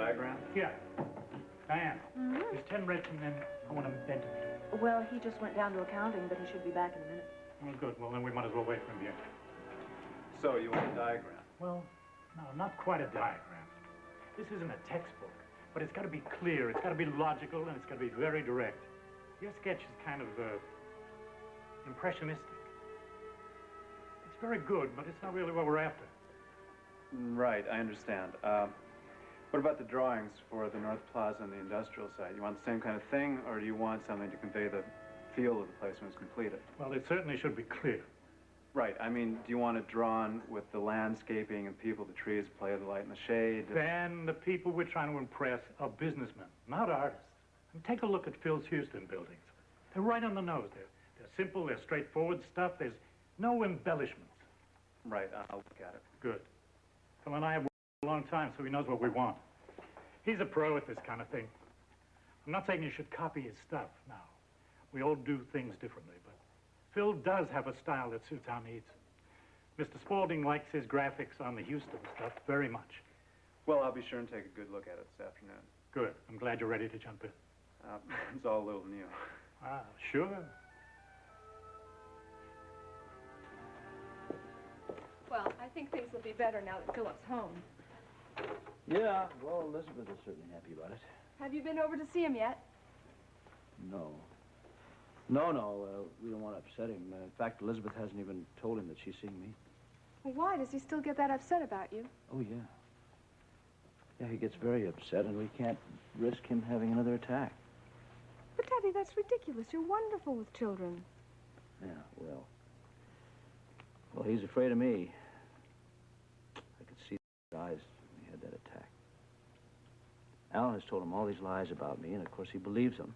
diagram? Here. Diane, there's 10 reds and then I want them bent. Well, he just went down to accounting, but he should be back in a minute. Oh, good. Well, then we might as well wait for him here. So, you want a diagram? Well, no, not quite a diagram. This isn't a textbook, but it's got to be clear, it's got to be logical, and it's got to be very direct. Your sketch is kind of, impressionistic. It's very good, but it's not really what we're after. Right, I understand. What about the drawings for the North Plaza and the industrial site? You want the same kind of thing, or do you want something to convey the feel of the place when it's completed? Well, it certainly should be clear. Right, I mean, do you want it drawn with the landscaping and people, the trees, play of the light and the shade? Then the people we're trying to impress are businessmen, not artists. And take a look at Phil's Houston buildings. They're right on the nose. They're simple, they're straightforward stuff. There's no embellishments. Right, I'll look at it. Good. Phil and I have worked a long time, so he knows what we want. He's a pro at this kind of thing. I'm not saying you should copy his stuff, no. We all do things differently, but Phil does have a style that suits our needs. Mr. Spaulding likes his graphics on the Houston stuff very much. Well, I'll be sure and take a good look at it this afternoon. Good. I'm glad you're ready to jump in. It's all a little new. Ah, sure. Well, I think things will be better now that Philip's home. Yeah, well, Elizabeth is certainly happy about it. Have you been over to see him yet? No. We don't want to upset him. In fact, Elizabeth hasn't even told him that she's seeing me. Well, why? Does he still get that upset about you? Oh, yeah. Yeah, he gets very upset, and we can't risk him having another attack. But, Daddy, that's ridiculous. You're wonderful with children. Yeah, well. Well, he's afraid of me. I could see his eyes when he had that attack. Alan has told him all these lies about me, and of course he believes them.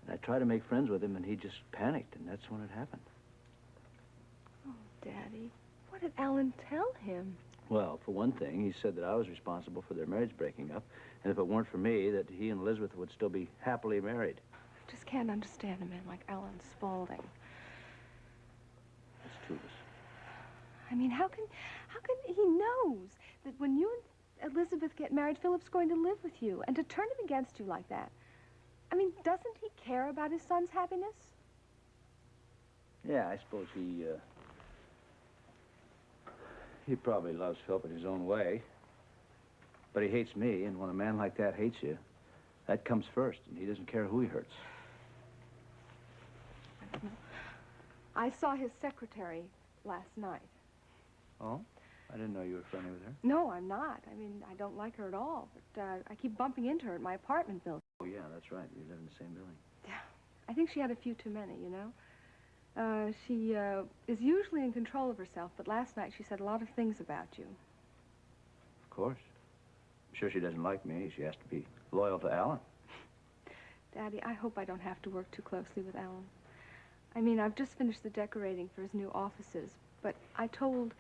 And I tried to make friends with him, and he just panicked, and that's when it happened. Oh, Daddy, what did Alan tell him? Well, for one thing, he said that I was responsible for their marriage breaking up, and if it weren't for me, that he and Elizabeth would still be happily married. I just can't understand a man like Alan Spaulding. That's two of us. I mean, how can he knows that when you and Elizabeth get married, Philip's going to live with you, and to turn him against you like that? I mean, doesn't he care about his son's happiness? Yeah, I suppose he probably loves Philip in his own way. But he hates me, and when a man like that hates you, that comes first, and he doesn't care who he hurts. I saw his secretary last night. Oh? I didn't know you were friendly with her. No, I'm not. I mean, I don't like her at all, but I keep bumping into her at my apartment building. Oh, yeah, that's right. You live in the same building. Yeah. I think she had a few too many, you know? She is usually in control of herself, but last night she said a lot of things about you. Of course. I'm sure she doesn't like me. She has to be loyal to Alan. Daddy, I hope I don't have to work too closely with Alan. I mean, I've just finished the decorating for his new offices, but I told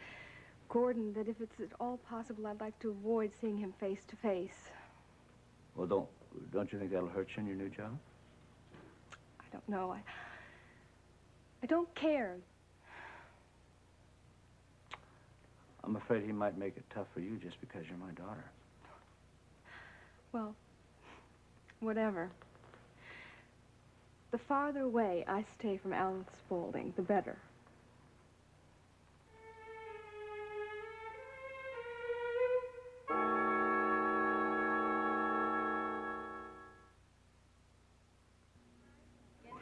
Gordon that if it's at all possible, I'd like to avoid seeing him face to face. Well, don't you think that'll hurt you in your new job? I don't know. I don't care. I'm afraid he might make it tough for you just because you're my daughter. Well, whatever. The farther away I stay from Alan Spaulding, the better.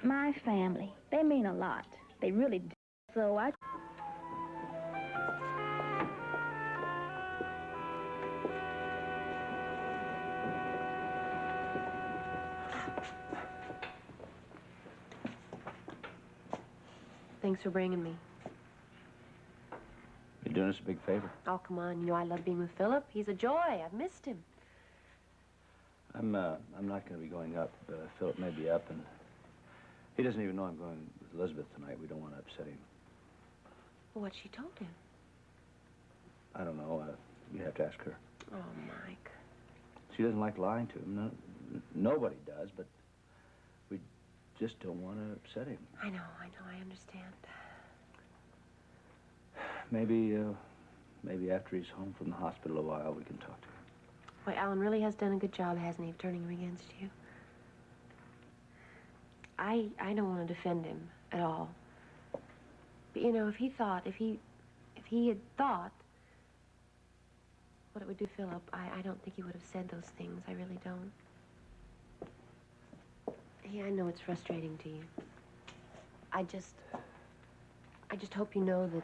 My family, they mean a lot. They really do. So I... Thanks for bringing me. You're doing us a big favor. Oh, come on. You know I love being with Philip. He's a joy. I've missed him. I'm not going to be going up. Philip may be up, and he doesn't even know I'm going with Elizabeth tonight. We don't want to upset him. Well, what she told him? I don't know. You have to ask her. Oh, Mike. She doesn't like lying to him. No, nobody does, but we just don't want to upset him. I know, I understand. Maybe after he's home from the hospital a while, we can talk to him. Boy, Alan really has done a good job, hasn't he, of turning him against you? I don't want to defend him at all. But, you know, if he had thought what it would do to Philip, I don't think he would have said those things. I really don't. Yeah, I know it's frustrating to you. I just hope you know that...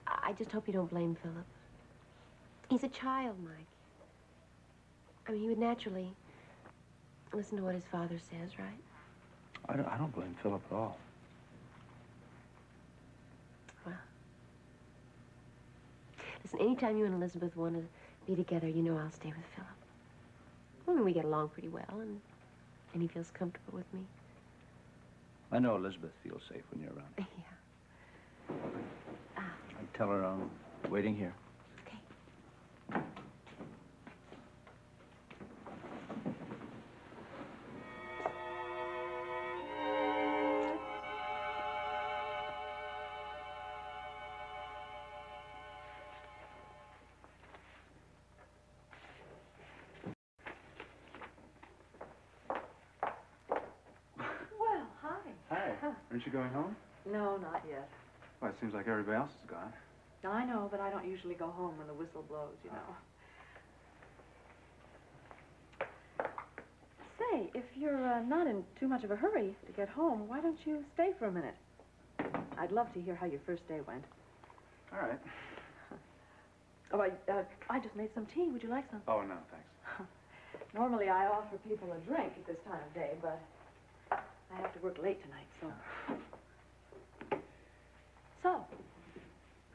I just hope you don't blame Philip. He's a child, Mike. I mean, he would naturally listen to what his father says, right? I don't blame Philip at all. Well, listen, anytime you and Elizabeth want to be together, you know I'll stay with Philip. Well, I mean, we get along pretty well, and he feels comfortable with me. I know Elizabeth feels safe when you're around. Yeah. I'd tell her I'm waiting here. Okay. Well, hi. Hi. Aren't you going home? No, not yet. Well, it seems like everybody else is gone. I know, but I don't usually go home when the whistle blows, you know. Say, if you're not in too much of a hurry to get home, why don't you stay for a minute? I'd love to hear how your first day went. All right. Oh, I just made some tea. Would you like some? Oh, no, thanks. Normally, I offer people a drink at this time of day, but I have to work late tonight, so... So,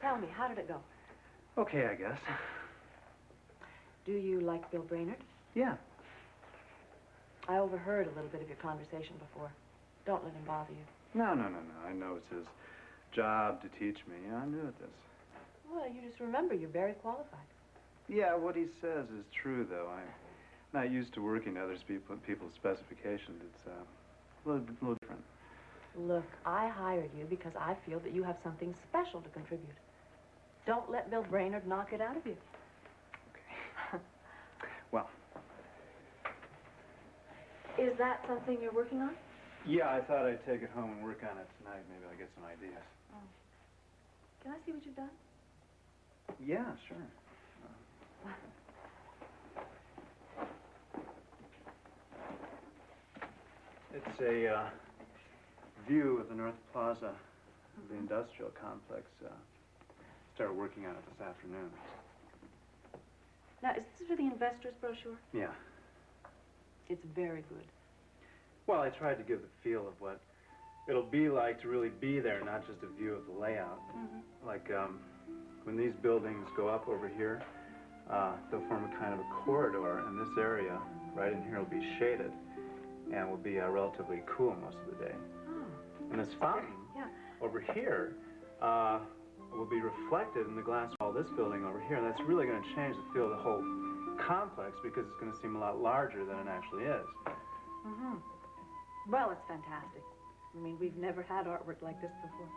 tell me, how did it go? Okay, I guess. Do you like Bill Brainerd? Yeah. I overheard a little bit of your conversation before. Don't let him bother you. No. I know it's his job to teach me. I'm new at this. Well, you just remember you're very qualified. Yeah, what he says is true, though. I'm not used to working to other people's specifications. It's a little different. Look, I hired you because I feel that you have something special to contribute. Don't let Bill Brainerd knock it out of you. Okay. Well. Is that something you're working on? Yeah, I thought I'd take it home and work on it tonight. Maybe I'll get some ideas. Oh. Can I see what you've done? Yeah, sure. It's a view of the North Plaza of the industrial complex. Started working on it this afternoon. Now, is this for the investor's brochure? Yeah. It's very good. Well, I tried to give the feel of what it'll be like to really be there, not just a view of the layout. Like, when these buildings go up over here, they'll form a kind of a corridor, and this area right in here will be shaded and will be relatively cool most of the day. Oh. And this fountain over here will be reflected in the glass wall of this building over here, and that's really going to change the feel of the whole complex because it's going to seem a lot larger than it actually is. Well, it's fantastic. I mean, we've never had artwork like this before.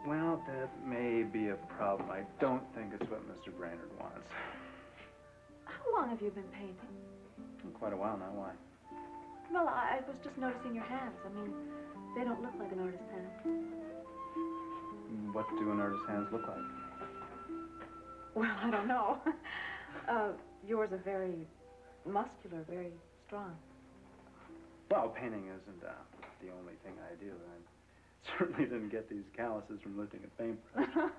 Well, that may be a problem. I don't think it's what Mr. Brainerd wants. How long have you been painting? Quite a while now. Why? Well, I was just noticing your hands. I mean, they don't look like an artist's hand. What do an artist's hands look like? Well, I don't know. Yours are very muscular, very strong. Well, painting isn't the only thing I do. I certainly didn't get these calluses from lifting a paintbrush.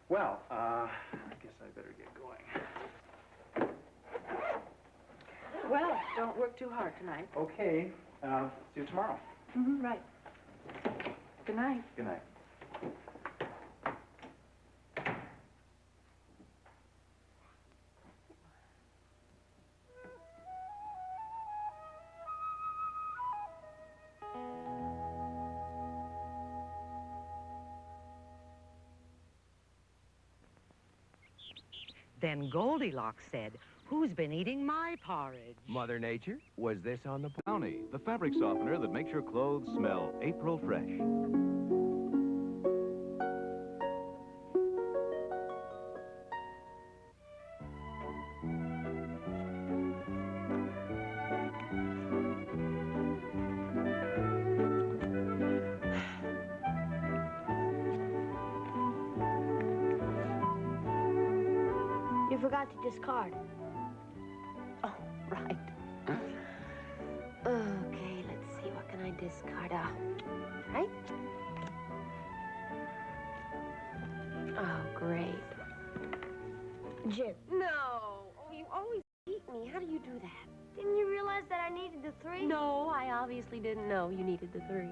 Well, I guess I better get going. Well, don't work too hard tonight. Okay. See you tomorrow. Right. Good night. Good night. Then Goldilocks said, "Who's been eating my porridge?" Mother Nature, was this on the Bounty, the fabric softener that makes your clothes smell April fresh. forgot to discard. Oh, right. Okay, let's see. What can I discard? Right? Oh, great. Jim, No. Oh, you always beat me. How do you do that? didn't you realize that I needed the 3? No, I obviously didn't know you needed the 3.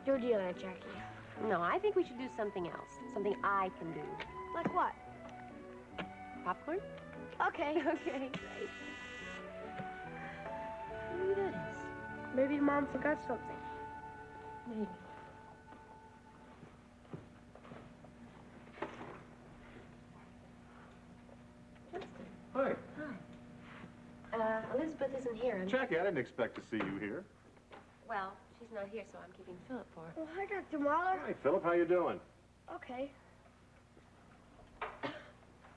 Your deal, Aunt Jackie. No, I think we should do something else. Something I can do. Like what? Popcorn? Okay. Okay, great. Maybe that is. Maybe Mom forgot something. Maybe. Justin. Hi. Hi. Elizabeth isn't here. Jackie, I didn't expect to see you here. Well, she's not here, so I'm keeping Philip for her. Well, hi, Dr. Mahler. Hi, Philip. How you doing? Okay.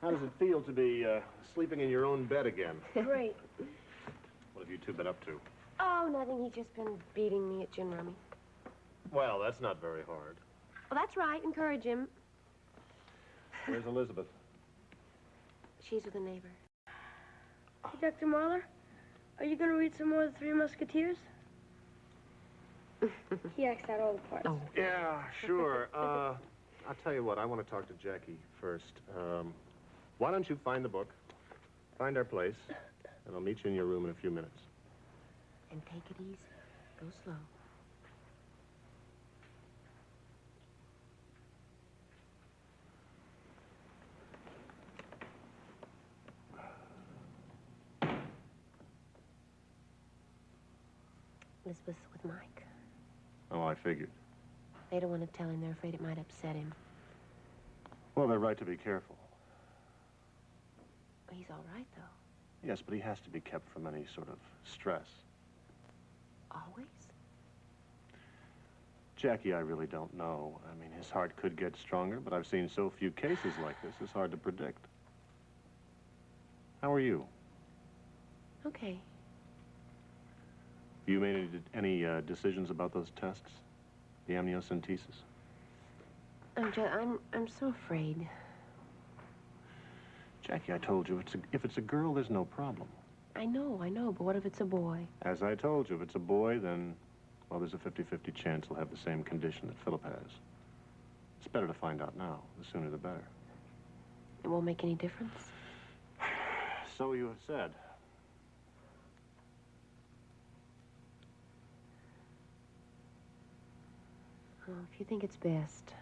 How does it feel to be sleeping in your own bed again? Great. What have you two been up to? Oh, nothing. He's just been beating me at gin rummy. Well, that's not very hard. Well, that's right. Encourage him. Where's Elizabeth? She's with a neighbor. Hey, Dr. Mahler, are you going to read some more of the Three Musketeers? He acts out all the parts. Oh. Yeah, sure. I'll tell you what. I want to talk to Jackie first. Why don't you find the book, find our place, and I'll meet you in your room in a few minutes. And take it easy. Go slow. Elizabeth's with Mike. Oh, I figured. They don't want to tell him. They're afraid it might upset him. Well, they're right to be careful. He's all right, though. Yes, but he has to be kept from any sort of stress. Always? Jackie, I really don't know. I mean, his heart could get stronger, but I've seen so few cases like this, it's hard to predict. How are you? Okay. You made any decisions about those tests? The amniocentesis? I'm so afraid. Jackie, I told you, if it's a girl, there's no problem. I know, but what if it's a boy? As I told you, if it's a boy, then, well, there's a 50-50 chance he'll have the same condition that Philip has. It's better to find out now. The sooner the better. It won't make any difference? So you have said. Well, if you think it's best.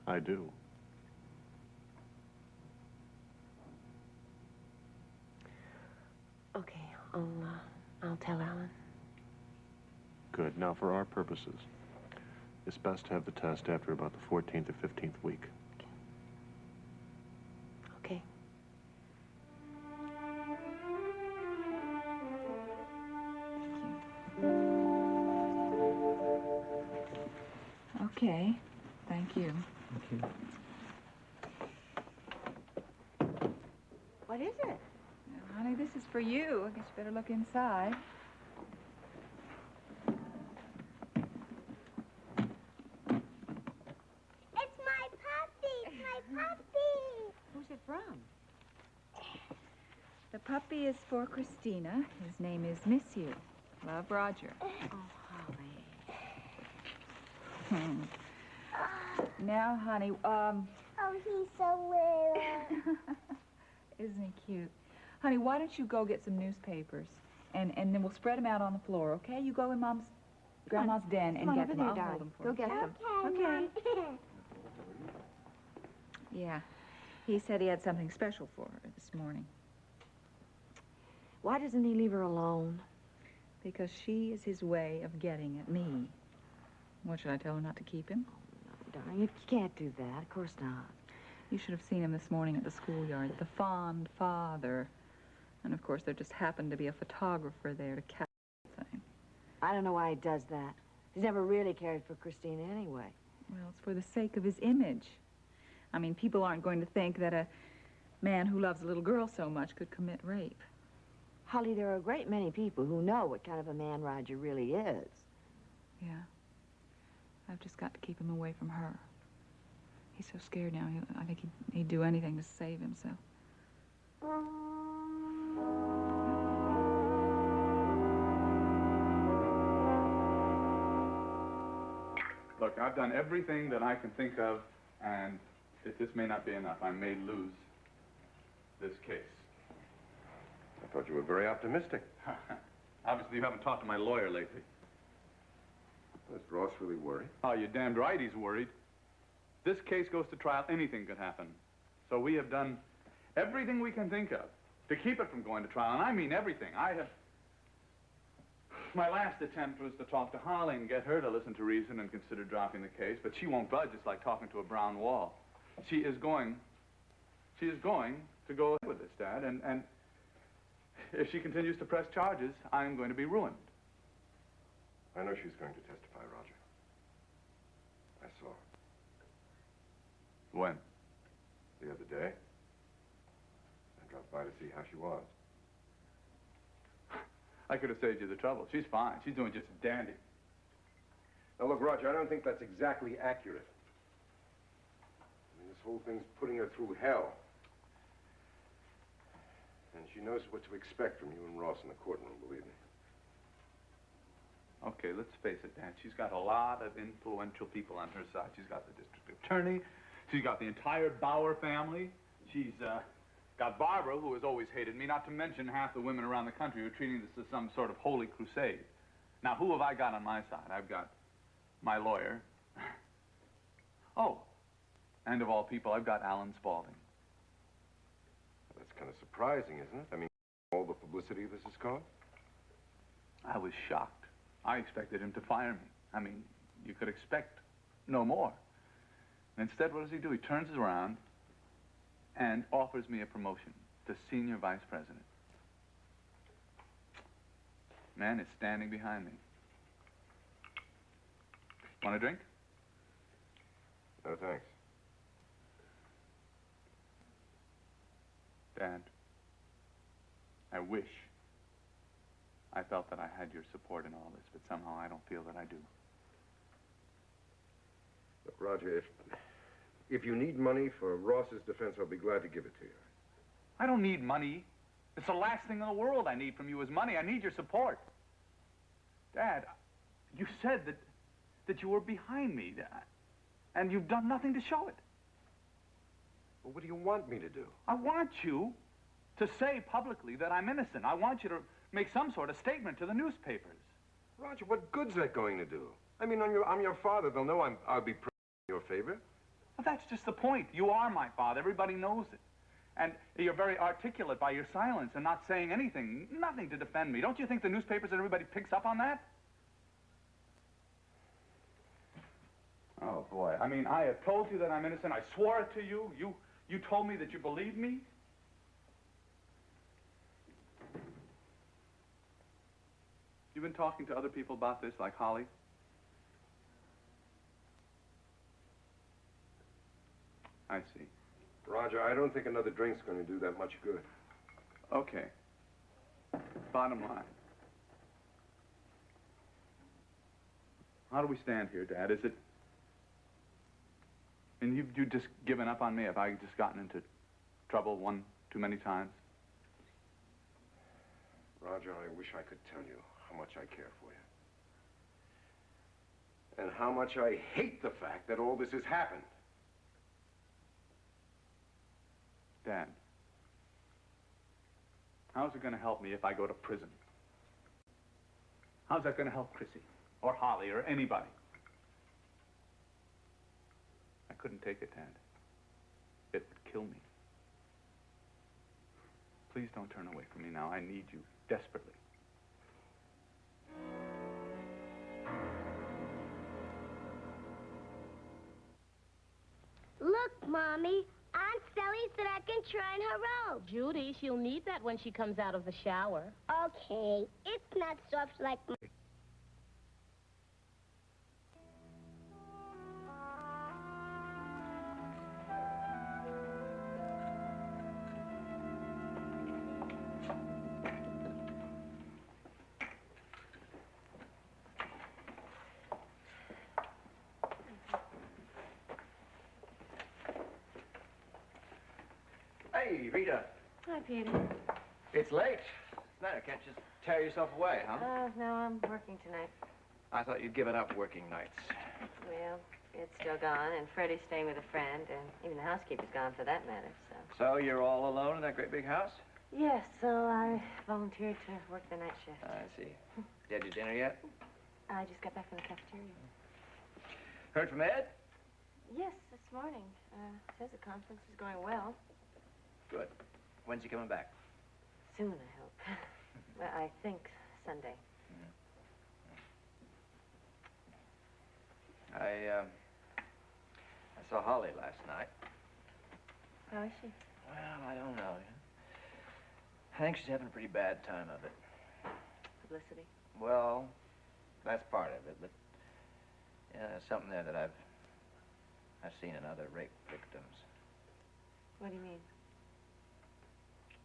I do. Okay, I'll tell Alan. Good. Now, for our purposes, it's best to have the test after about the 14th or 15th week. Okay. Okay. Thank you. Thank you. What is it? Now, honey, this is for you. I guess you better look inside. It's my puppy! It's my puppy! Who's it from? The puppy is for Christina. His name is Miss You. Love, Roger. Oh, Holly. Now, honey, Oh, he's so little. isn't he cute? Honey, why don't you go get some newspapers, and then we'll spread them out on the floor, okay? You go in Grandma's den and get them. I'll hold them for Go you. get them. Okay. Yeah. He said he had something special for her this morning. Why doesn't he leave her alone? Because she is his way of getting at me. What, should I tell her not to keep him? Darling, you can't do that. Of course not. You should have seen him this morning at the schoolyard. The fond father. And, of course, there just happened to be a photographer there to catch the thing. I don't know why he does that. He's never really cared for Christina anyway. Well, it's for the sake of his image. I mean, people aren't going to think that a man who loves a little girl so much could commit rape. Holly, there are a great many people who know what kind of a man Roger really is. Yeah. I've just got to keep him away from her. He's so scared now. I think he'd do anything to save himself. Look, I've done everything that I can think of, and this may not be enough. I may lose this case. I thought you were very optimistic. Obviously, you haven't talked to my lawyer lately. Is Ross really worried? Oh, you're damned right he's worried. This case goes to trial, anything could happen. So we have done everything we can think of to keep it from going to trial, and I mean everything. My last attempt was to talk to Holly and get her to listen to reason and consider dropping the case, but she won't budge. It's like talking to a brown wall. She is going to go ahead with this, Dad, and if she continues to press charges, I'm going to be ruined. I know she's going to testify, Roger. I saw her. When? The other day. I dropped by to see how she was. I could have saved you the trouble. She's fine. She's doing just dandy. Now, look, Roger, I don't think that's exactly accurate. I mean, this whole thing's putting her through hell. And she knows what to expect from you and Ross in the courtroom, believe me. Okay, let's face it, Dan. She's got a lot of influential people on her side. She's got the district attorney. She's got the entire Bauer family. She's got Barbara, who has always hated me, not to mention half the women around the country who are treating this as some sort of holy crusade. Now, who have I got on my side? I've got my lawyer. Oh, and of all people, I've got Alan Spaulding. That's kind of surprising, isn't it? I mean, all the publicity this has caused? I was shocked. I expected him to fire me. I mean, you could expect no more. And instead, what does he do? He turns around and offers me a promotion to senior vice president. Man is standing behind me. Want a drink? No, thanks. Dad, I wish I felt that I had your support in all this, but somehow I don't feel that I do. Look, Roger, if you need money for Ross's defense, I'll be glad to give it to you. I don't need money. It's the last thing in the world I need from you is money. I need your support. Dad, you said that you were behind me, and you've done nothing to show it. Well, what do you want me to do? I want you to say publicly that I'm innocent. I want you to make some sort of statement to the newspapers. Roger, what good's that going to do? I mean, I'm your father. They'll know I'll be in your favor. Well, that's just the point. You are my father. Everybody knows it. And you're very articulate by your silence and not saying anything, nothing to defend me. Don't you think the newspapers and everybody picks up on that? Oh, boy. I mean, I have told you that I'm innocent. I swore it to you. You told me that you believed me. You've been talking to other people about this, like Holly? I see. Roger, I don't think another drink's going to do that much good. Okay. Bottom line. How do we stand here, Dad? Is it... And you've just given up on me? Have I just gotten into trouble one too many times? Roger, I wish I could tell you how much I care for you. And how much I hate the fact that all this has happened. Dad, how's it going to help me if I go to prison? How's that going to help Chrissy or Holly or anybody? I couldn't take it, Dad. It would kill me. Please don't turn away from me now. I need you desperately. Look, Mommy. Aunt Sally said I can try on her robe. Judy, she'll need that when she comes out of the shower. Okay. It's not soft like my... Hey, Rita. Hi, Peter. It's late. What's the matter? Can't just tear yourself away, huh? No, I'm working tonight. I thought you'd given up working nights. Well, it's still gone, and Freddie's staying with a friend, and even the housekeeper's gone for that matter, so. So you're all alone in that great big house? Yes, so I volunteered to work the night shift. I see. You had your dinner yet? I just got back from the cafeteria. Heard from Ed? Yes, this morning. Says the conference is going well. Good. When's he coming back? Soon, I hope. Well, I think Sunday. I saw Holly last night. How is she? Well, I don't know. I think she's having a pretty bad time of it. Publicity? Well, that's part of it, but there's something there that I've seen in other rape victims. What do you mean?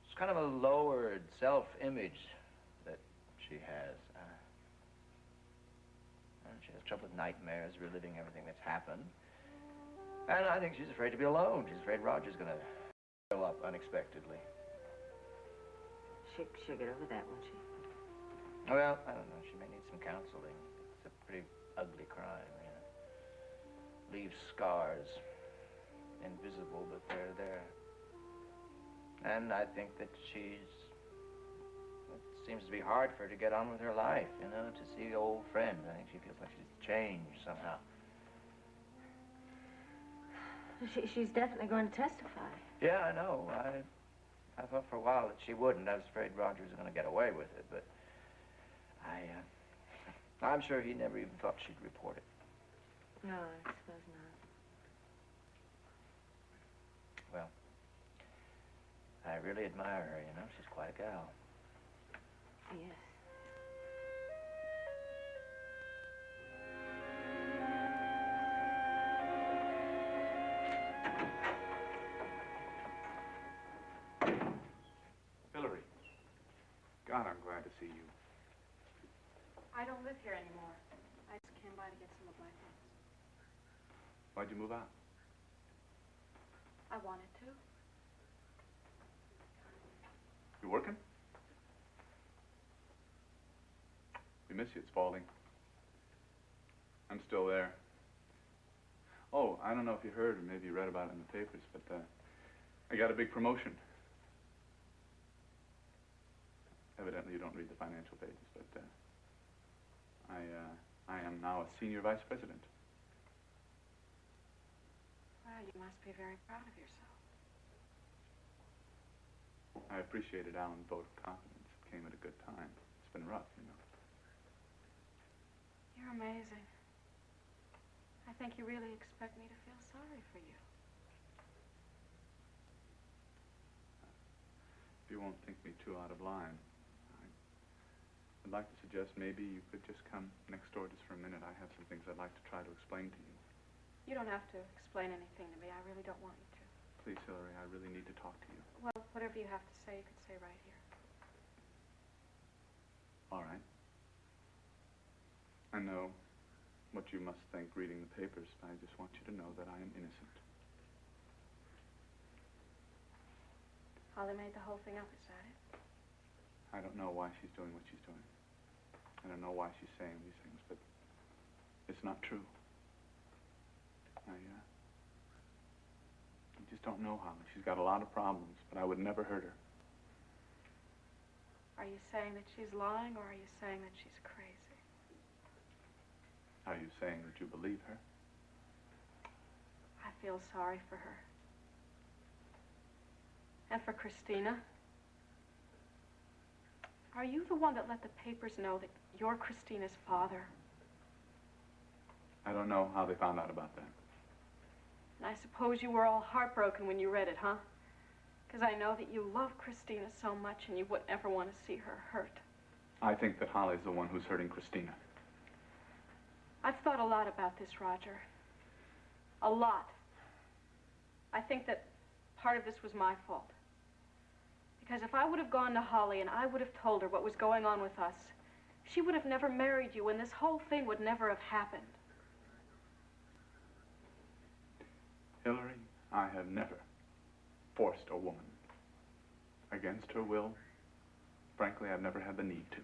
It's kind of a lowered self-image that she has. She has trouble with nightmares, reliving everything that's happened. And I think she's afraid to be alone. She's afraid Roger's gonna show up unexpectedly. She'll get over that, won't she? Well, I don't know. She may need some counseling. It's a pretty ugly crime, you know. Leaves scars. Invisible, but they're there. And I think that it seems to be hard for her to get on with her life, you know, to see old friends. I think she feels like she's changed somehow. She's definitely going to testify. Yeah, I know. I thought for a while that she wouldn't. I was afraid Roger was going to get away with it, but I'm sure he never even thought she'd report it. No, I suppose not. Well, I really admire her, you know. She's quite a gal. Yes. Hillary. God, I'm glad to see you. I don't live here anymore. I just came by to get some of my things. Why'd you move out? I wanted to. You working? We miss you at Spalding. I'm still there. Oh, I don't know if you heard or maybe you read about it in the papers, but I got a big promotion. Evidently you don't read the financial pages, but I am now a senior vice president. Well, you must be very proud of yourself. I appreciated Alan's vote of confidence. It came at a good time. It's been rough, you know. You're amazing. I think you really expect me to feel sorry for you. If you won't think me too out of line, I'd like to suggest maybe you could just come next door just for a minute. I have some things I'd like to try to explain to you. You don't have to explain anything to me. I really don't want you to. Please, Hillary, I really need to talk to you. Well, whatever you have to say, you can say right here. All right. I know what you must think reading the papers, but I just want you to know that I am innocent. Holly made the whole thing up, is that it? I don't know why she's doing what she's doing. I don't know why she's saying these things, but it's not true. I just don't know Holly. She's got a lot of problems, but I would never hurt her. Are you saying that she's lying, or are you saying that she's crazy? Are you saying that you believe her? I feel sorry for her. And for Christina. Are you the one that let the papers know that you're Christina's father? I don't know how they found out about that. And I suppose you were all heartbroken when you read it, huh? Because I know that you love Christina so much and you wouldn't ever want to see her hurt. I think that Holly's the one who's hurting Christina. I've thought a lot about this, Roger. A lot. I think that part of this was my fault. Because if I would have gone to Holly and I would have told her what was going on with us, she would have never married you and this whole thing would never have happened. Hillary, I have never forced a woman against her will. Frankly, I've never had the need to.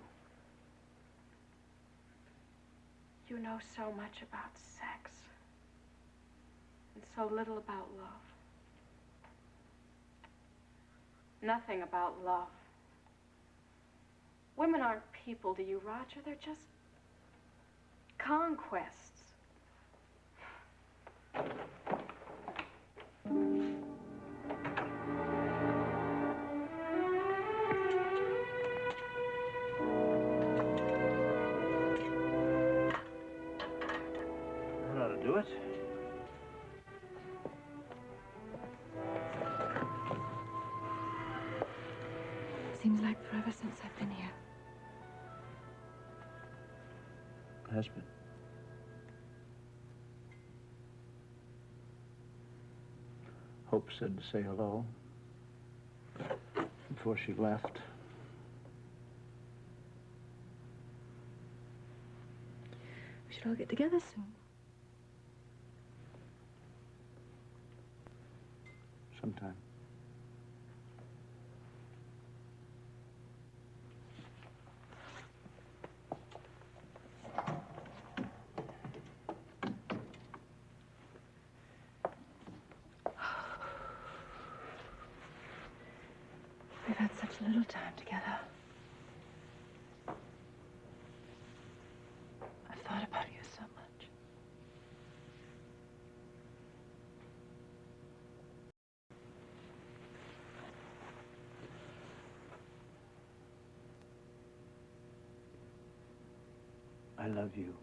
You know so much about sex. And so little about love. Nothing about love. Women aren't people to you, Roger. They're just conquests. That ought to do it. Seems like forever since I've been here. Has been. Hope said to say hello before she left. We should all get together soon. Sometime. We've had such little time together. I've thought about you so much. I love you.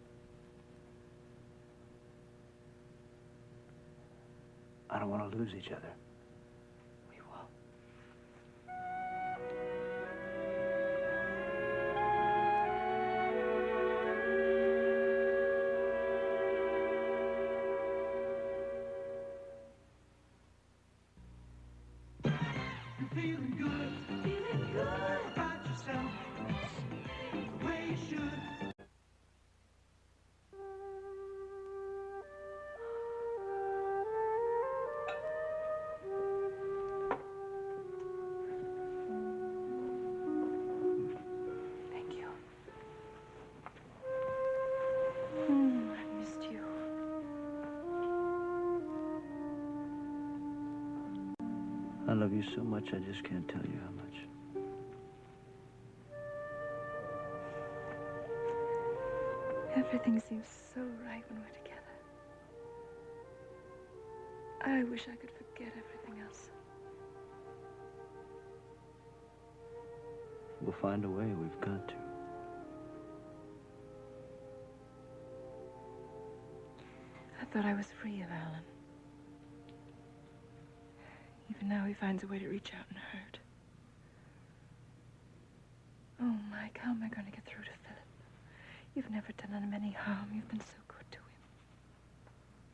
I don't want to lose each other. We will. Feeling good about yourself, the way you should. Thank you. I missed you. I love you so much, I just can't tell you how much. Everything seems so right when we're together. I wish I could forget everything else. We'll find a way, we've got to. I thought I was free of Alan. Even now he finds a way to reach out and hurt. Oh, Mike, how am I going to get through to Philip? You've never done him any harm. You've been so good to him.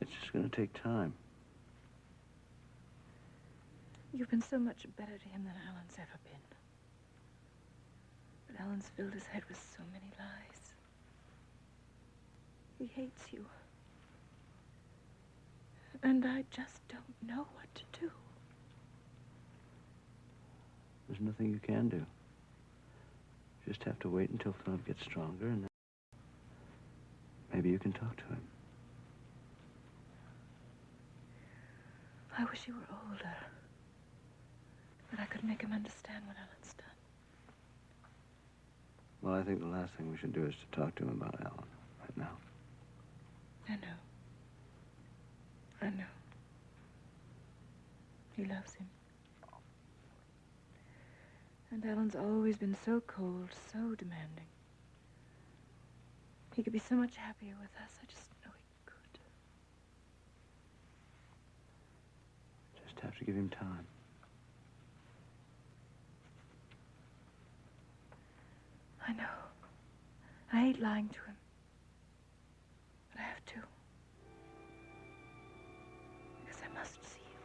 It's just going to take time. You've been so much better to him than Alan's ever been. But Alan's filled his head with so many lies. He hates you. And I just don't know what to do. There's nothing you can do. You just have to wait until Philip gets stronger, and then maybe you can talk to him. I wish he were older. That I could make him understand what Alan's done. Well, I think the last thing we should do is to talk to him about Alan right now. I know. I know. He loves him. And Alan's always been so cold, so demanding. He could be so much happier with us. I just know he could. Just have to give him time. I know. I hate lying to him. But I have to. Because I must see you.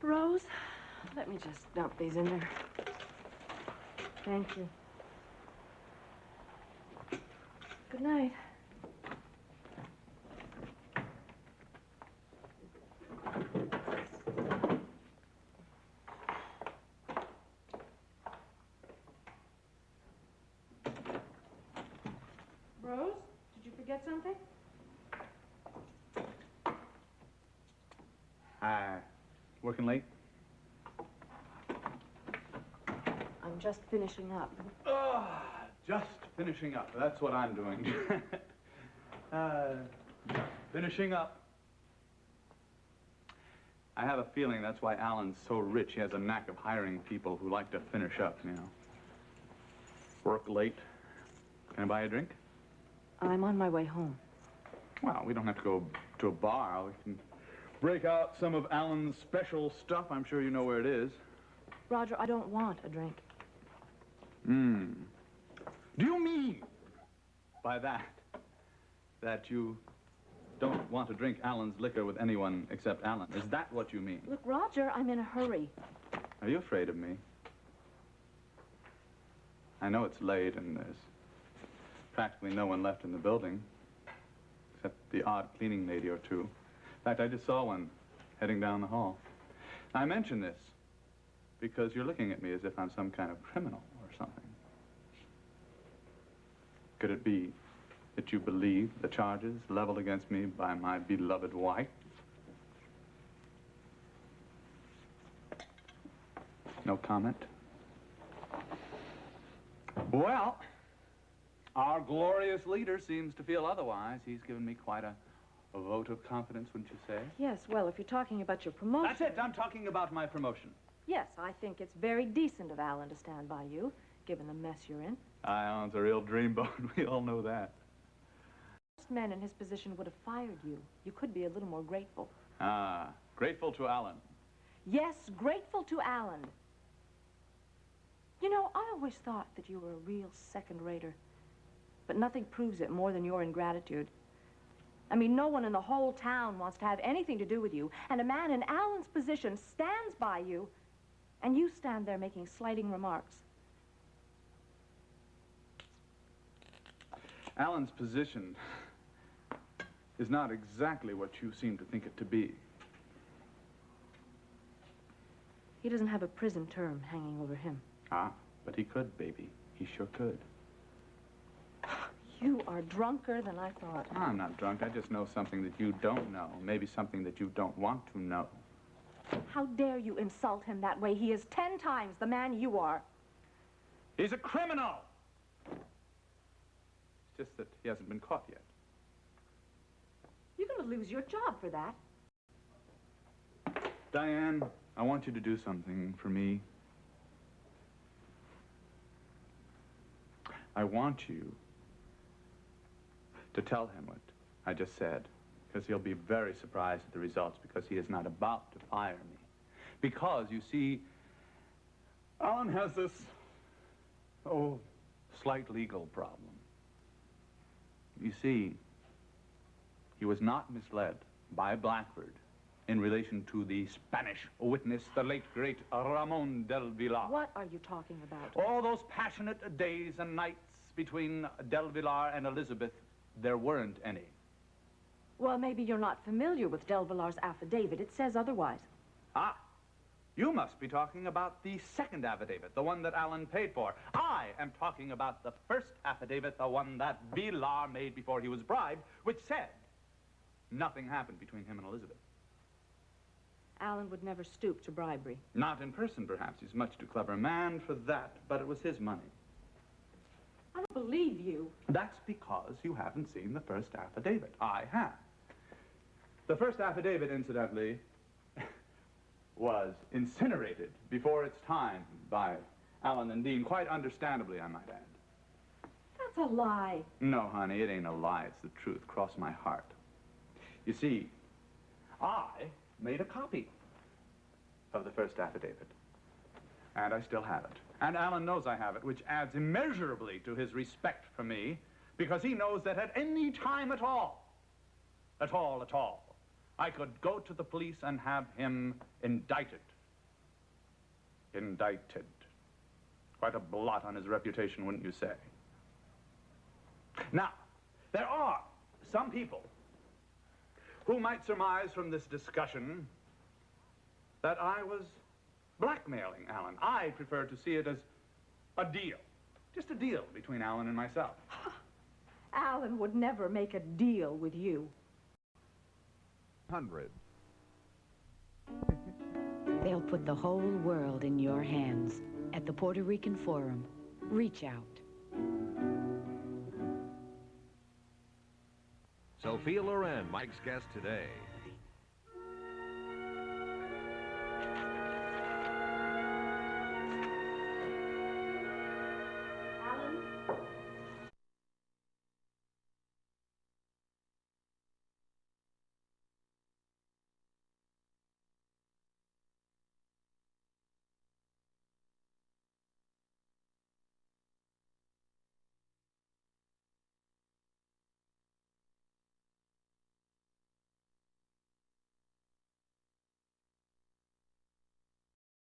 Rose, let me just dump these in there. Thank you. Good night. get something? Hi. Working late? I'm just finishing up. Just finishing up. That's what I'm doing. Finishing up. I have a feeling that's why Alan's so rich. He has a knack of hiring people who like to finish up, you know. Work late. Can I buy a drink? I'm on my way home. Well, we don't have to go to a bar. We can break out some of Alan's special stuff. I'm sure you know where it is. Roger, I don't want a drink. Do you mean by that you don't want to drink Alan's liquor with anyone except Alan? Is that what you mean? Look, Roger, I'm in a hurry. Are you afraid of me? I know it's late and there's practically no one left in the building, except the odd cleaning lady or two. In fact, I just saw one heading down the hall. I mention this because you're looking at me as if I'm some kind of criminal or something. Could it be that you believe the charges leveled against me by my beloved wife? No comment? Well, our glorious leader seems to feel otherwise. He's given me quite a vote of confidence, wouldn't you say? Yes, well, if you're talking about your promotion... That's it. I'm talking about my promotion. Yes, I think it's very decent of Alan to stand by you, given the mess you're in. Alan's a real dreamboat. We all know that. Most men in his position would have fired you. You could be a little more grateful. Ah, grateful to Alan. Yes, grateful to Alan. You know, I always thought that you were a real second-rater. But nothing proves it more than your ingratitude. I mean, no one in the whole town wants to have anything to do with you, and a man in Alan's position stands by you, and you stand there making slighting remarks. Alan's position is not exactly what you seem to think it to be. He doesn't have a prison term hanging over him. Ah, but he could, baby. He sure could. You are drunker than I thought. I'm not drunk. I just know something that you don't know. Maybe something that you don't want to know. How dare you insult him that way? He is 10 times the man you are. He's a criminal! It's just that he hasn't been caught yet. You're going to lose your job for that. Diane, I want you to do something for me. I want you to tell him what I just said, because he'll be very surprised at the results, because he is not about to fire me. Because, you see, Alan has this, slight legal problem. You see, he was not misled by Blackford in relation to the Spanish witness, the late, great Ramon del Villar. What are you talking about? All those passionate days and nights between del Villar and Elizabeth, there weren't any. Well, maybe you're not familiar with del Villar's affidavit. It says otherwise. Ah, you must be talking about the second affidavit, the one that Alan paid for. I am talking about the first affidavit, the one that Villar made before he was bribed, which said nothing happened between him and Elizabeth. Alan would never stoop to bribery. Not in person, perhaps. He's a much too clever a man for that, but it was his money. I don't believe you. That's because you haven't seen the first affidavit. I have. The first affidavit, incidentally, was incinerated before its time by Alan and Dean, quite understandably, I might add. That's a lie. No, honey, it ain't a lie. It's the truth. Cross my heart. You see, I made a copy of the first affidavit, and I still have it. And Alan knows I have it, which adds immeasurably to his respect for me, because he knows that at any time at all, I could go to the police and have him indicted. Indicted. Quite a blot on his reputation, wouldn't you say? Now, there are some people who might surmise from this discussion that I was blackmailing Alan. I prefer to see it as a deal. Just a deal between Alan and myself. Alan would never make a deal with you. 100. They'll put the whole world in your hands. At the Puerto Rican Forum, reach out. Sophia Loren, Mike's guest today.